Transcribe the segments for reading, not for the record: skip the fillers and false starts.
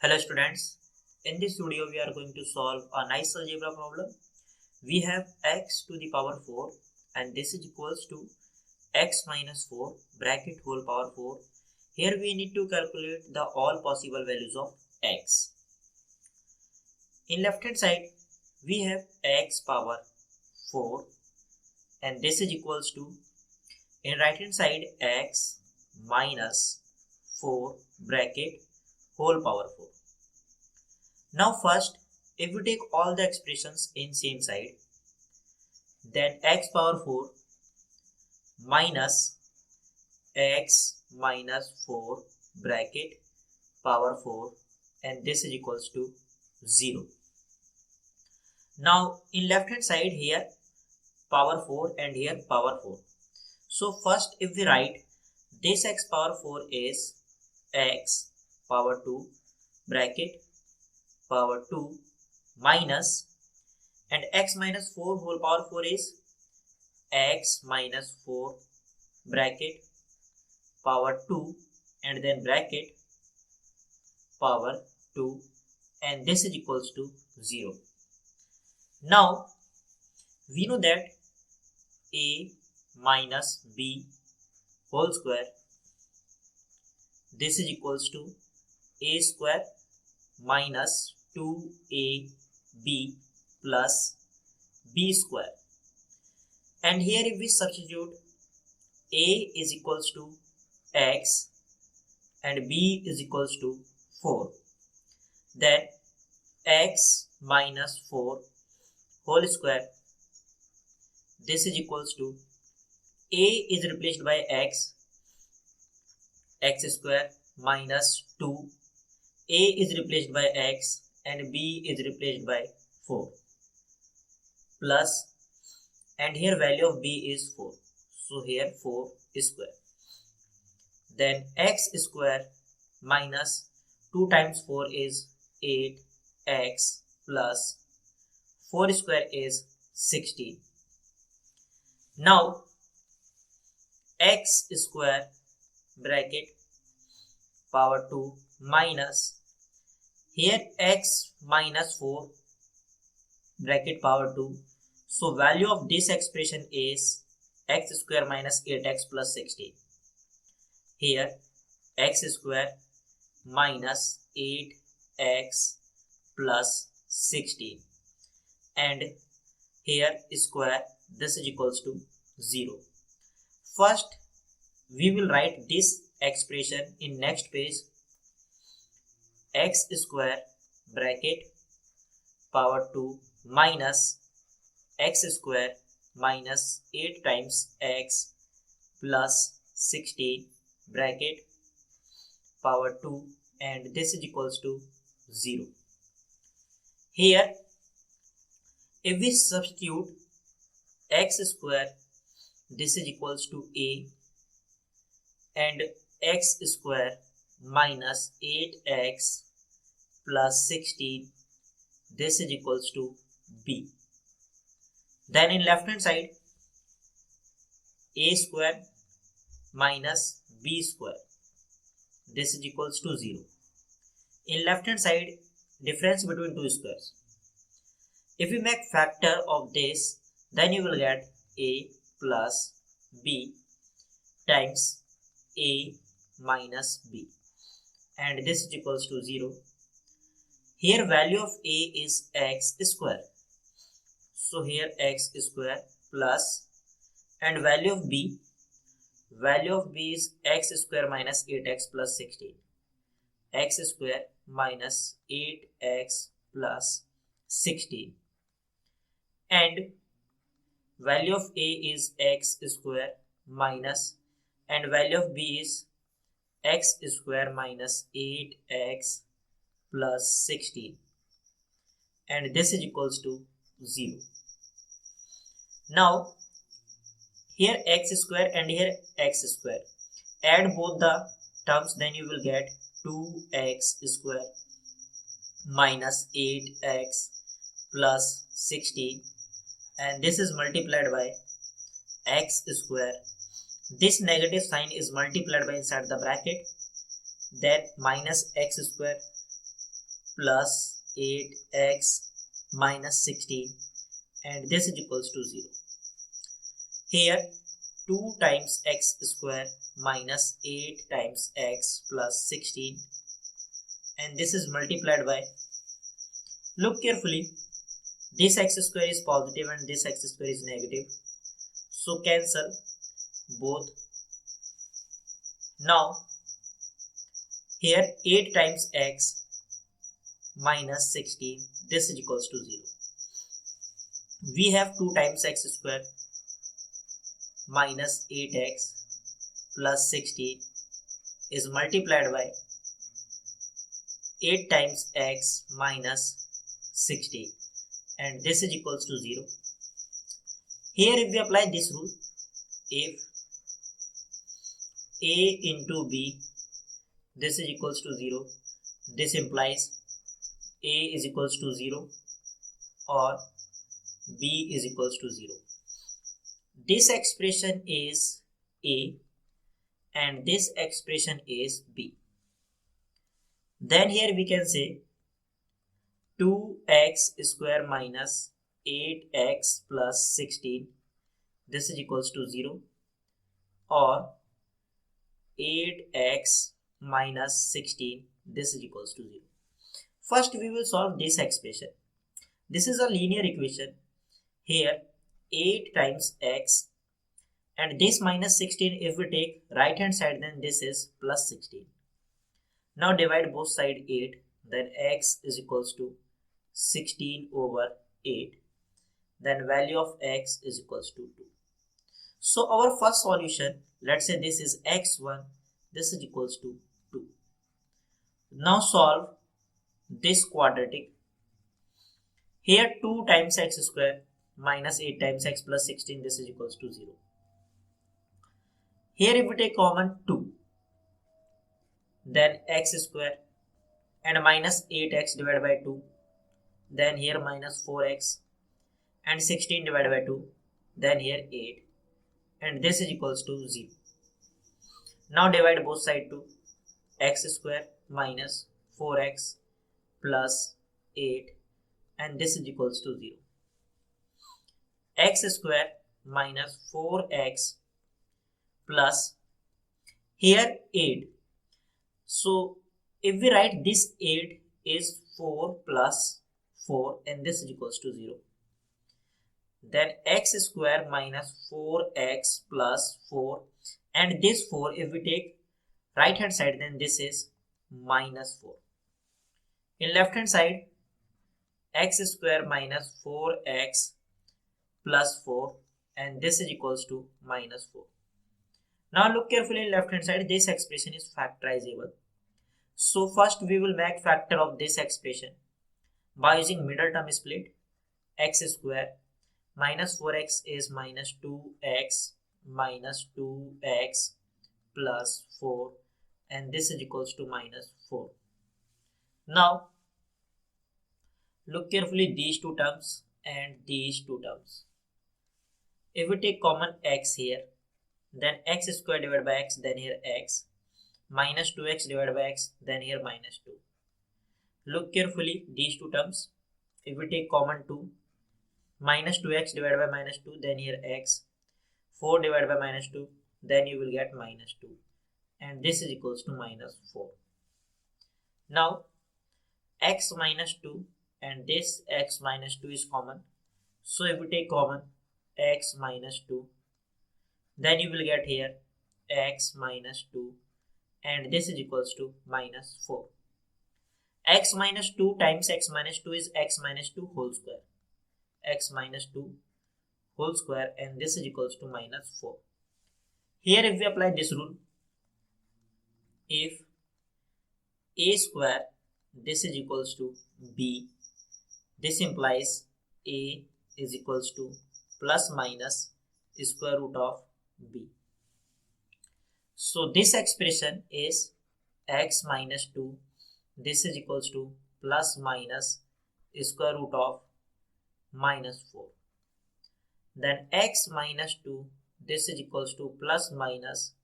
Hello students, in this video we are going to solve a nice algebra problem. We have x to the power 4 and this is equals to x minus 4 bracket whole power 4. Here we need to calculate the all possible values of x. In left hand side we have x power 4 and this is equals to in right hand side x minus 4 bracket whole power 4. Now first, if we take all the expressions in same side, then x power 4 minus x minus 4 bracket power 4 and this is equals to 0. Now in left hand side here power 4 and here power 4. So first if we write this x power 4 is x power 2 bracket power 2 minus and x minus 4 whole power 4 is x minus 4 bracket power 2 and then bracket power 2 and this is equals to 0. Now we know that a minus b whole square this is equals to a square minus 2ab plus b square, and here if we substitute a is equals to x and b is equals to 4, then x minus 4 whole square this is equals to a is replaced by x square minus 2, a is replaced by x and b is replaced by 4 plus and here value of b is 4, so here 4 square, then x square minus 2 times 4 is 8x plus 4 square is 16. Now x square bracket power 2 minus here x minus 4 bracket power 2, so value of this expression is x square minus 8x plus 16. Here x square minus 8x plus 16 and here square this is equals to 0. First we will write this expression in next page, x square bracket power 2 minus x square minus 8 times x plus 16 bracket power 2 and this is equals to 0. Here if we substitute x square this is equals to a and x square minus 8x plus 16 this is equals to b. Then in left hand side a square minus b square this is equals to 0. In left hand side difference between two squares, if you make factor of this then you will get a plus b times a minus b and this is equals to 0. Here value of a is x square, so here x square plus and value of b is x square minus 8x plus 16, x square minus 8x plus 16 and value of a is x square minus and value of b is x square minus 8x plus 16 and this is equals to 0. Now here x square and here x square, add both the terms then you will get 2x square minus 8x plus 16 and this is multiplied by x square, this negative sign is multiplied by inside the bracket, then minus x square plus 8x minus 16, and this is equals to 0. Here 2 times x square minus 8 times x plus 16, and this is multiplied by, look carefully, this x square is positive and this x square is negative, so cancel both. Now here 8 times x minus 16, this is equals to 0. We have 2 times x square minus 8x plus 16 is multiplied by 8 times x minus 16, and this is equals to 0. Here if we apply this rule, if a into b, this is equals to 0, this implies a is equals to 0 or b is equals to 0. This expression is a and this expression is b. Then here we can say 2x square minus 8x plus 16, this is equals to 0, or 8x minus 16, this is equals to 0. First we will solve this expression. This is a linear equation. Here 8 times x and this minus 16, if we take right hand side, then this is plus 16. Now divide both side 8, then x is equals to 16 over 8, then value of x is equals to 2. So our first solution, let's say this is x1, this is equals to 2. Now solve this quadratic. Here 2 times x square minus 8 times x plus 16, this is equals to 0. Here if we take common 2, then x square and minus 8x divided by 2, then here minus 4x and 16 divided by 2, then here 8, and this is equals to 0. Now divide both sides to x square minus 4x plus 8, and this is equals to 0. X square minus 4x plus here 8. So if we write this 8 is 4 plus 4, and this is equals to 0. Then x square minus 4x plus 4, and this 4 if we take right hand side, then this is minus 4. In left hand side, x square minus 4x plus 4, and this is equals to minus 4. Now look carefully in left hand side, this expression is factorizable. So first we will make factor of this expression by using middle term split. X square minus 4x is minus 2x minus 2x plus 4, and this is equals to minus 4. Now look carefully these two terms and these two terms. If we take common x here, then x square divided by x, then here x, minus 2x divided by x, then here minus 2. Look carefully these two terms. If we take common 2, minus 2x divided by minus 2, then here x, 4 divided by minus 2, then you will get minus 2, and this is equals to minus 4. Now x minus 2 and this x minus 2 is common. So if we take common x minus 2, then you will get here x minus 2, and this is equals to minus 4. X minus 2 times x minus 2 is x minus 2 whole square. X minus 2 whole square, and this is equals to minus 4. Here if we apply this rule, if a square, this is equals to b, this implies a is equals to plus minus square root of b. So this expression is x minus 2, this is equals to plus minus square root of minus 4. Then x minus 2, this is equals to plus minus,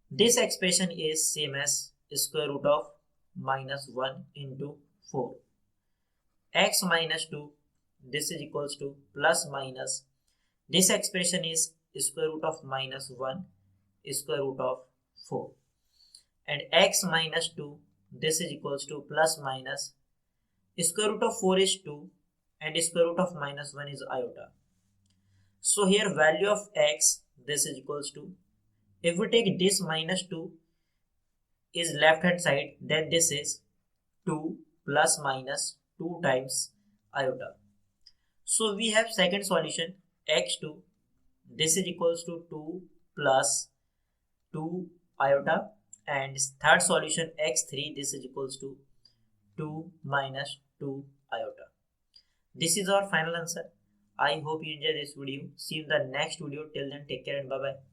this expression is same as square root of minus 1 into 4. X minus 2, this is equals to plus minus, this expression is square root of minus 1 square root of 4, and x minus 2, this is equals to plus minus, square root of 4 is 2 and square root of minus 1 is iota. So here value of x, this is equals to, if we take this minus 2 is left hand side, then this is 2 plus minus 2 times iota. So we have second solution x2, this is equals to 2 plus 2 iota, and third solution x3, this is equals to 2 minus 2 iota. This is our final answer. I hope you enjoy this video. See you in the next video. Till then, take care and bye bye.